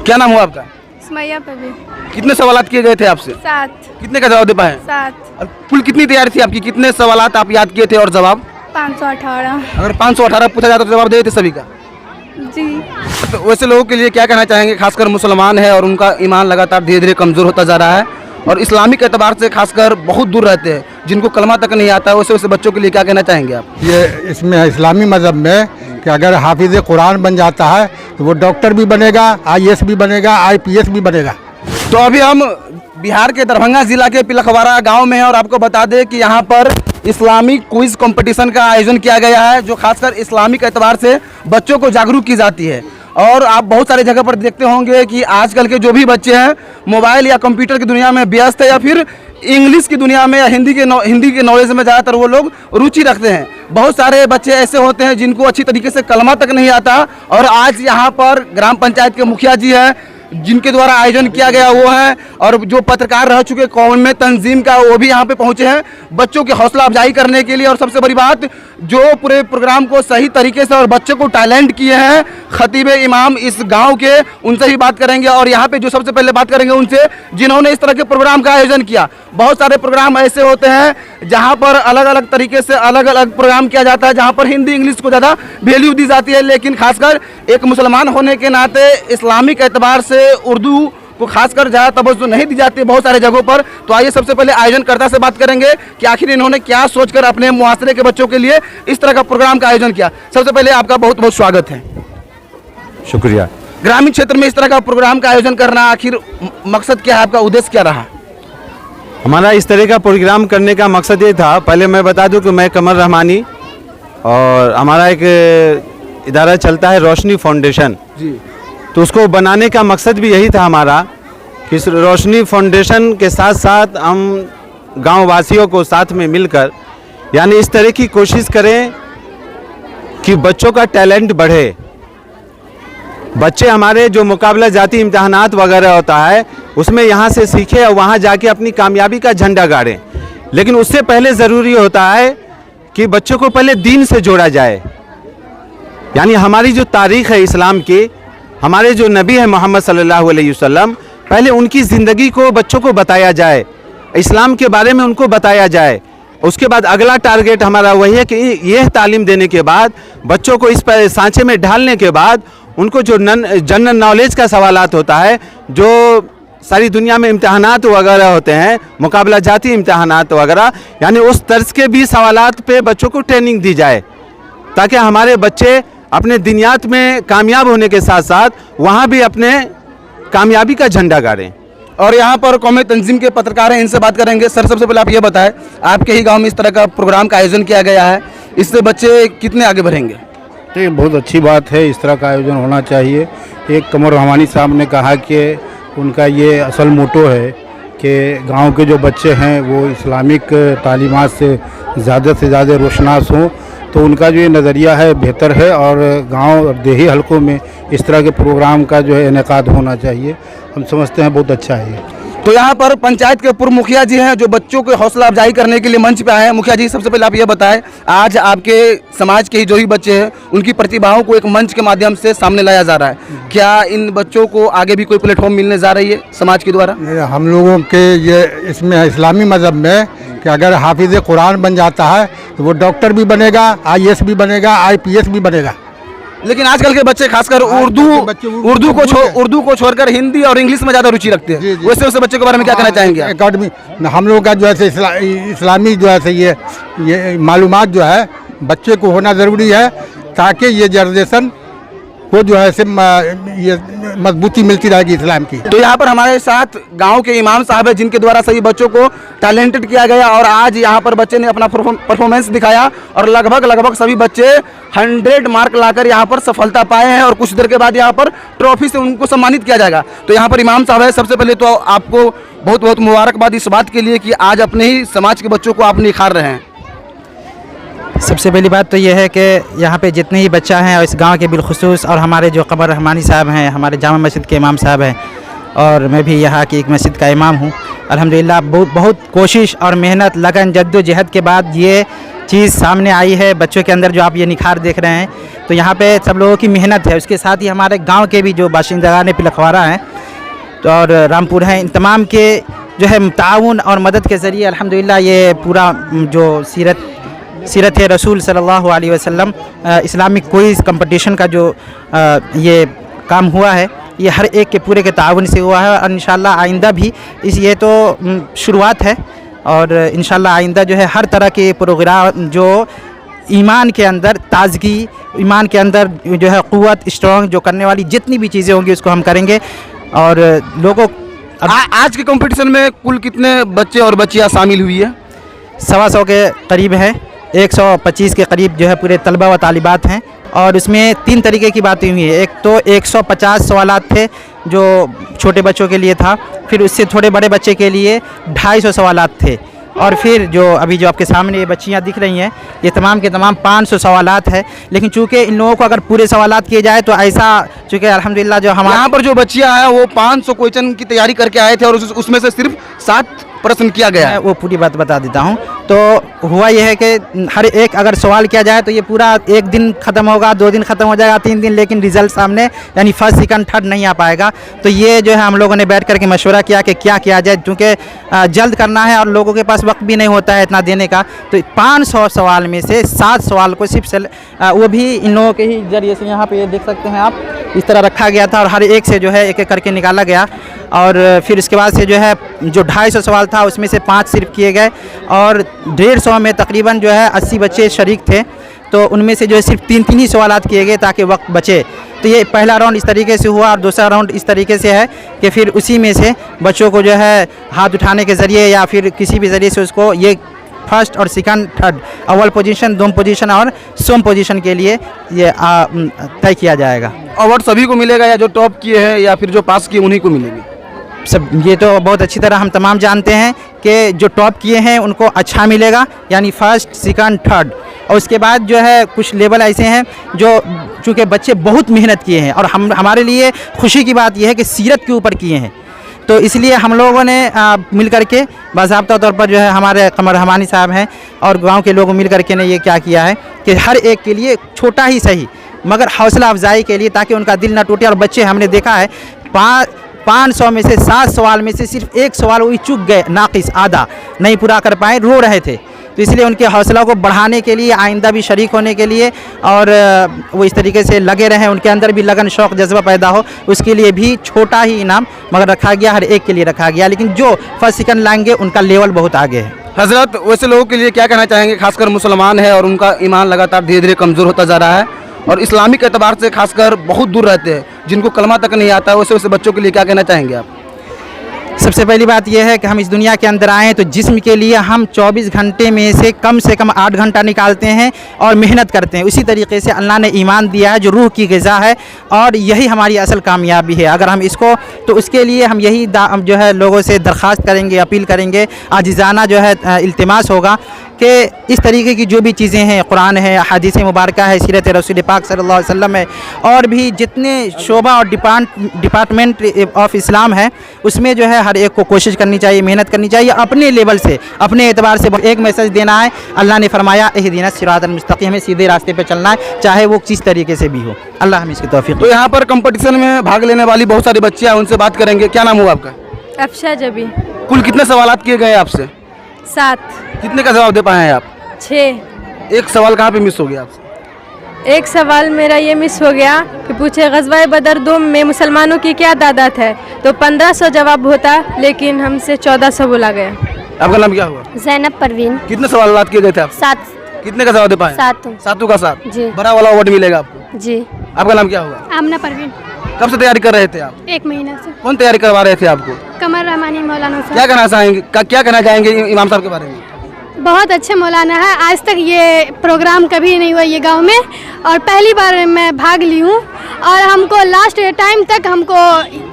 क्या नाम हुआ आपका? सुमैया परवीन। कितने सवालात किए गए थे आपसे? 7। कितने का जवाब दे पाए? 7। और कुल कितनी तैयारी थी आपकी? कितने सवालात आप याद किए थे और जवाब? 518। अगर 518 पूछा जाता तो जवाब दे थे सभी का? जी। तो वैसे लोगों के लिए क्या कहना चाहेंगे, खासकर मुसलमान है और उनका ईमान लगातार धीरे धीरे कमज़ोर होता जा रहा है और इस्लामिक एतबार से खासकर बहुत दूर रहते हैं, जिनको कलमा तक नहीं आता, वैसे वैसे बच्चों के लिए क्या कहना चाहेंगे आप? ये इसमें इस्लामी मज़हब में कि अगर हाफिज़ कुरान बन जाता है तो वो डॉक्टर भी बनेगा, IAS भी बनेगा, IPS भी बनेगा। तो अभी हम बिहार के दरभंगा जिला के पिलखवाड़ा गांव में हैं और आपको बता दें कि यहाँ पर इस्लामिक क्विज कंपटीशन का आयोजन किया गया है, जो खासकर इस्लामिक एतबार से बच्चों को जागरूक की जाती है। और आप बहुत सारे जगह पर देखते होंगे कि आजकल के जो भी बच्चे हैं मोबाइल या कंप्यूटर की दुनिया में व्यस्त है, या फिर इंग्लिश की दुनिया में या हिंदी के नॉलेज में ज़्यादातर वो लोग रुचि रखते हैं। बहुत सारे बच्चे ऐसे होते हैं जिनको अच्छी तरीके से कलमा तक नहीं आता, और आज यहाँ पर ग्राम पंचायत के मुखिया जी हैं जिनके द्वारा आयोजन किया गया वो है, और जो पत्रकार रह चुके कौम में तंजीम का वो भी यहाँ पे पहुँचे हैं बच्चों की हौसला अफजाई करने के लिए। और सबसे बड़ी बात, जो पूरे प्रोग्राम को सही तरीके से और बच्चों को टैलेंट किए हैं खतीब इमाम इस गांव के, उनसे ही बात करेंगे। और यहाँ पे जो सबसे पहले बात करेंगे उनसे जिन्होंने इस तरह के प्रोग्राम का आयोजन किया। बहुत सारे प्रोग्राम ऐसे होते हैं जहाँ पर अलग अलग तरीके से अलग अलग प्रोग्राम किया जाता है, जहाँ पर हिंदी इंग्लिश को ज़्यादा वैल्यू दी जाती है, लेकिन खासकर एक मुसलमान होने के नाते इस्लामिक एतबार से उर्दू को खासकर ज़्यादा तवज्जो नहीं दी जाती है बहुत सारे जगहों पर। तो आइए सबसे पहले आयोजनकर्ता से बात करेंगे कि आखिर इन्होंने क्या सोचकर अपने मुआसरे के बच्चों के लिए इस तरह का प्रोग्राम का आयोजन किया। सबसे पहले आपका बहुत बहुत स्वागत है। शुक्रिया। ग्रामीण क्षेत्र में इस तरह का प्रोग्राम का आयोजन करना आखिर मकसद क्या है, आपका उद्देश्य क्या रहा? हमारा इस तरह का प्रोग्राम करने का मकसद ये था, पहले मैं बता दूं कि मैं कमर रहमानी और हमारा एक इदारा चलता है रोशनी फाउंडेशन जी। तो उसको बनाने का मकसद भी यही था हमारा कि इस रोशनी फाउंडेशन के साथ साथ हम गांव वासियों को साथ में मिलकर यानी इस तरह की कोशिश करें कि बच्चों का टैलेंट बढ़े। बच्चे हमारे जो मुकाबला जाती इम्तहानात वगैरह होता है उसमें यहाँ से सीखे और वहाँ जाके अपनी कामयाबी का झंडा गाड़ें, लेकिन उससे पहले ज़रूरी होता है कि बच्चों को पहले दीन से जोड़ा जाए। यानी हमारी जो तारीख़ है इस्लाम की, हमारे जो नबी है मोहम्मद सल्लल्लाहु अलैहि वसल्लम, पहले उनकी ज़िंदगी को बच्चों को बताया जाए, इस्लाम के बारे में उनको बताया जाए। उसके बाद अगला टारगेट हमारा वही है कि यह तालीम देने के बाद बच्चों को इस पर सांचे में ढालने के बाद उनको जो जनरल नॉलेज का सवालात होता है, जो सारी दुनिया में इम्तहानात वगैरह होते हैं, मुकाबला जाती इम्तहानात वगैरह, यानी उस तर्ज के भी सवालात पे बच्चों को ट्रेनिंग दी जाए ताकि हमारे बच्चे अपने दिनियात में कामयाब होने के साथ साथ वहाँ भी अपने कामयाबी का झंडा गाड़ें। और यहाँ पर कौमी तंजीम के पत्रकार हैं, इनसे बात करेंगे। सर, सबसे पहले आप ये बताएं, आपके ही गांव में इस तरह का प्रोग्राम का आयोजन किया गया है, इससे बच्चे कितने आगे बढ़ेंगे? तो ये बहुत अच्छी बात है, इस तरह का आयोजन होना चाहिए। एक कमर रहमानी साहब ने कहा कि उनका ये असल मोटो है कि गांव के जो बच्चे हैं वो इस्लामिक तालीमात से ज़्यादा रोशनास हों, तो उनका जो ये नज़रिया है बेहतर है और गांव और देही हलकों में इस तरह के प्रोग्राम का जो है इनेकाद होना चाहिए। हम समझते हैं बहुत अच्छा है ये। तो यहाँ पर पंचायत के पूर्व मुखिया जी हैं जो बच्चों को हौसला अफजाई करने के लिए मंच पे आए हैं। मुखिया जी, सबसे पहले आप ये बताएं, आज आपके समाज के ही जो ही बच्चे हैं उनकी प्रतिभाओं को एक मंच के माध्यम से सामने लाया जा रहा है, क्या इन बच्चों को आगे भी कोई प्लेटफॉर्म मिलने जा रही है समाज के द्वारा? हम लोगों के ये इसमें इस्लामी मज़हब में कि अगर हाफिज़ कुरान बन जाता है तो वो डॉक्टर भी बनेगा, IAS भी बनेगा, IPS भी बनेगा। लेकिन आजकल के बच्चे खासकर उर्दू को छोड़कर हिंदी और इंग्लिश में ज़्यादा रुचि रखते हैं। वैसे वैसे बच्चों के बारे में क्या कहना चाहेंगे? एकेडमी हम लोगों का जो है इस्लामी जो है ये मालूमात जो है बच्चे को होना ज़रूरी है ताकि ये जनरेशन को जो है ये मजबूती मिलती रहेगी इस्लाम की। तो यहाँ पर हमारे साथ गांव के इमाम साहब है जिनके द्वारा सभी बच्चों को टैलेंटेड किया गया और आज यहाँ पर बच्चे ने अपना परफॉर्मेंस दिखाया और लगभग सभी बच्चे 100 मार्क लाकर यहाँ पर सफलता पाए हैं और कुछ देर के बाद यहाँ पर ट्रॉफी से उनको सम्मानित किया जाएगा। तो यहाँ पर इमाम साहब है, सबसे पहले तो आपको बहुत बहुत मुबारकबाद इस बात के लिए कि आज अपने ही समाज के बच्चों को आप निखार रहे हैं। सबसे पहली बात तो यह है कि यहाँ पे जितने ही बच्चा हैं और इस गांव के बिलखुसूस और हमारे जो कमर रहमानी साहब हैं, हमारे जामा मस्जिद के इमाम साहब हैं और मैं भी यहाँ की एक मस्जिद का इमाम हूँ, अल्हम्दुलिल्लाह बहुत कोशिश और मेहनत लगन जद्दोजहद के बाद ये चीज़ सामने आई है बच्चों के अंदर, जो आप ये निखार देख रहे हैं। तो यहाँ पे सब लोगों की मेहनत है, उसके साथ ही हमारे गांव के भी जो बाशिंदगान पिलखवारा हैं तो और रामपुर हैं, इन तमाम के जो है ताउन और मदद के ज़रिए अल्हम्दुलिल्लाह ये पूरा जो सीरत रसूल सल्लल्लाहु अलैहि वसल्लम इस्लामिक क्विज़ कंपटीशन का जो ये काम हुआ है, ये हर एक के पूरे के ताउन से हुआ है। और इंशाल्लाह आइंदा भी ये तो शुरुआत है, और इंशाल्लाह आइंदा जो है हर तरह के प्रोग्राम जो ईमान के अंदर ताजगी, ईमान के अंदर जो है क़ुव्वत स्ट्रॉन्ग जो करने वाली जितनी भी चीज़ें होंगी उसको हम करेंगे। और लोगों आज के कंपटीशन में कुल कितने बच्चे और बच्चियाँ शामिल हुई है? 125 के करीब है, 125 के करीब जो है पूरे तलबा व तालिबात हैं। और उसमें 3 तरीके की बातें हुई है। एक तो 150 सवालात थे जो छोटे बच्चों के लिए था, फिर उससे थोड़े बड़े बच्चे के लिए 250 सवालात थे, और फिर जो अभी जो आपके सामने ये बच्चियाँ दिख रही हैं ये तमाम के तमाम 500 सवालात है। लेकिन चूँकि इन लोगों को अगर पूरे सवालात किए जाए तो ऐसा, चूँकि अल्हम्दुलिल्लाह जो हमारे यहाँ पर जो बच्चियाँ हैं वो 500 क्वेश्चन की तैयारी करके आए थे और उसमें से सिर्फ 7 प्रश्न किया गया मैं है। वो पूरी बात बता देता हूँ। तो हुआ यह है कि हर एक अगर सवाल किया जाए तो ये पूरा 1 दिन ख़त्म होगा, 2 दिन ख़त्म हो जाएगा, 3 दिन, लेकिन रिज़ल्ट सामने यानी फर्स्ट सेकंड थर्ड नहीं आ पाएगा। तो ये जो है हम लोगों ने बैठ करके मशवरा किया कि क्या किया जाए, क्योंकि जल्द करना है और लोगों के पास वक्त भी नहीं होता है इतना देने का। तो 500 सवाल में से 7 सवाल को सिर्फ वो भी इन लोगों के ही जरिए से यहाँ पे ये देख सकते हैं आप, इस तरह रखा गया था और हर एक से जो है एक एक करके निकाला गया। और फिर उसके बाद से जो है जो 250 सवाल था उसमें से 5 सिर्फ किए गए, और 150 में तकरीबन जो है 80 बच्चे शरीक थे, तो उनमें से जो है सिर्फ 3 ही सवालात किए गए ताकि वक्त बचे। तो ये पहला राउंड इस तरीके से हुआ, और दूसरा राउंड इस तरीके से है कि फिर उसी में से बच्चों को जो है हाथ उठाने के ज़रिए या फिर किसी भी ज़रिए से उसको ये फर्स्ट और सेकंड थर्ड, अव्वल पोजीशन, दोम पोजीशन और सोम पोजीशन के लिए ये तय किया जाएगा। अवार्ड सभी को मिलेगा या जो टॉप किए हैं या फिर जो पास किए उन्हीं को मिलेगी? सब ये तो बहुत अच्छी तरह हम तमाम जानते हैं कि जो टॉप किए हैं उनको अच्छा मिलेगा, यानी फर्स्ट सेकंड थर्ड। और उसके बाद जो है कुछ लेवल ऐसे हैं जो चूँकि बच्चे बहुत मेहनत किए हैं, और हमारे लिए खुशी की बात यह है कि सीरत के ऊपर किए हैं, तो इसलिए हम लोगों ने मिल करके बाज़ाब्ता तौर पर जो है हमारे कमर रहमानी साहब हैं और गांव के लोग मिल करके ने ये क्या किया है कि हर एक के लिए छोटा ही सही मगर हौसला अफजाई के लिए, ताकि उनका दिल ना टूटे। और बच्चे हमने देखा है 500 में से 7 सवाल में से सिर्फ 1 सवाल वही चूक गए, नाकिस आधा नहीं पूरा कर पाए, रो रहे थे। तो इसलिए उनके हौसला को बढ़ाने के लिए, आइंदा भी शरीक होने के लिए, और वो इस तरीके से लगे रहें, उनके अंदर भी लगन शौक़ जज्बा पैदा हो, उसके लिए भी छोटा ही इनाम मगर रखा गया, हर एक के लिए रखा गया। लेकिन जो फर्स्ट सेकंड लाएंगे उनका लेवल बहुत आगे है। हजरत, वैसे लोगों के लिए क्या कहना चाहेंगे, खासकर मुसलमान है और उनका ईमान लगातार धीरे धीरे कमज़ोर होता जा रहा है और इस्लामिक एतबार से खासकर बहुत दूर रहते हैं, जिनको कलमा तक नहीं आता है, वैसे वैसे बच्चों के लिए क्या कहना चाहेंगे आप? सबसे पहली बात यह है कि हम इस दुनिया के अंदर आए तो जिस्म के लिए हम 24 घंटे में से कम 8 घंटा निकालते हैं और मेहनत करते हैं। उसी तरीके से अल्लाह ने ईमान दिया है जो रूह की ग़िज़ा है, और यही हमारी असल कामयाबी है। अगर हम इसको, तो उसके लिए हम यही जो है लोगों से दरख्वास्त करेंगे, अपील करेंगे, आजिज़ाना जो है इल्तिमास होगा कि इस तरीके की जो भी चीज़ें हैं, कुरान है, हदीस मुबारक है, सीरत रसूल पाक सल्लल्लाहु अलैहि वसल्लम है, और भी जितने शोबा और डिपार्टमेंट ऑफ इस्लाम है, उसमें जो है हर एक को कोशिश करनी चाहिए, मेहनत करनी चाहिए, अपने लेवल से, अपने एतबार से एक मैसेज देना है। अल्लाह ने फरमाया इहदिना सिरातल मुस्तकीम, हमें सीधे रास्ते पे चलना है, चाहे वो किस तरीके से भी हो। अल्लाह हमें इसकी तौफीक। तो यहाँ पर कंपटीशन में भाग लेने वाली बहुत सारी बच्चियाँ, उनसे बात करेंगे। क्या नाम हुआ आपका? अफशा जबी। कुल कितने सवालात किए गए आपसे? 7। कितने का जवाब दे पाए हैं आप? 6। एक सवाल कहाँ पे मिस हो गया आपसे? एक सवाल मेरा ये मिस हो गया कि पूछे ग़ज़वा बदर 2 में मुसलमानों की क्या तादाद है, तो 1500 जवाब होता, लेकिन हमसे 1400 बोला गया। आपका नाम क्या हुआ? ज़ैनब परवीन। कितने सवालात किए गए थे आप? 7। कितने का जवाब दे पाए? 7। 7 का 7 जी। बड़ा वाला अवार्ड मिलेगा आपको। जी। आपका नाम क्या हुआ? आमना परवीन। कब से तैयारी कर रहे थे आप? 1 महीना से। कौन तैयारी करवा रहे थे आपको? कमर रहमानी मौलाना साहब। क्या कहना चाहेंगे इमाम साहब के बारे में? बहुत अच्छे मौलाना है, आज तक ये प्रोग्राम कभी नहीं हुआ ये गांव में, और पहली बार मैं भाग ली हूँ, और हमको लास्ट टाइम तक हमको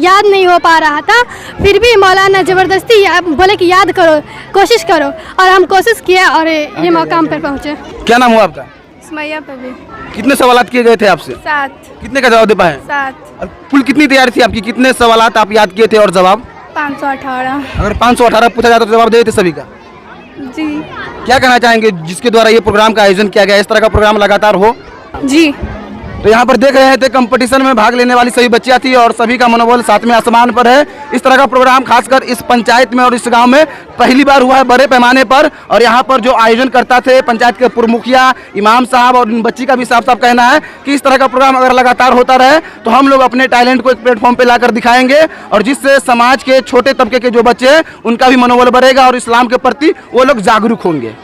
याद नहीं हो पा रहा था, फिर भी मौलाना ज़बरदस्ती बोले कि याद करो, कोशिश करो, और हम कोशिश किए और ये मकाम पर पहुँचे। क्या नाम हुआ आपका? सुमैया पवी। कितने सवालात किए गए थे आपसे? 7। कितने का जवाब दे पाए? 7। और कुल कितनी तैयारी थी आपकी? कितने सवालात आप याद किए थे और जवाब? 518। अगर 518 पूछा जाता तो जवाब दे देते सभी का। जी क्या कहना चाहेंगे जिसके द्वारा ये प्रोग्राम का आयोजन किया गया, इस तरह का प्रोग्राम लगातार हो? जी। तो यहाँ पर देख रहे थे कंपटीशन में भाग लेने वाली सभी बच्चियाँ थी और सभी का मनोबल सातवें आसमान पर है। इस तरह का प्रोग्राम खासकर इस पंचायत में और इस गांव में पहली बार हुआ है बड़े पैमाने पर। और यहाँ पर जो आयोजन करता थे पंचायत के पूर्व मुखिया इमाम साहब और इन बच्ची का भी साफ साफ कहना है कि इस तरह का प्रोग्राम अगर लगातार होता रहे तो हम लोग अपने टैलेंट को एक प्लेटफॉर्म पे लाकर दिखाएंगे और जिससे समाज के छोटे तबके के जो बच्चे हैं उनका भी मनोबल बढ़ेगा और इस्लाम के प्रति वो लोग जागरूक होंगे।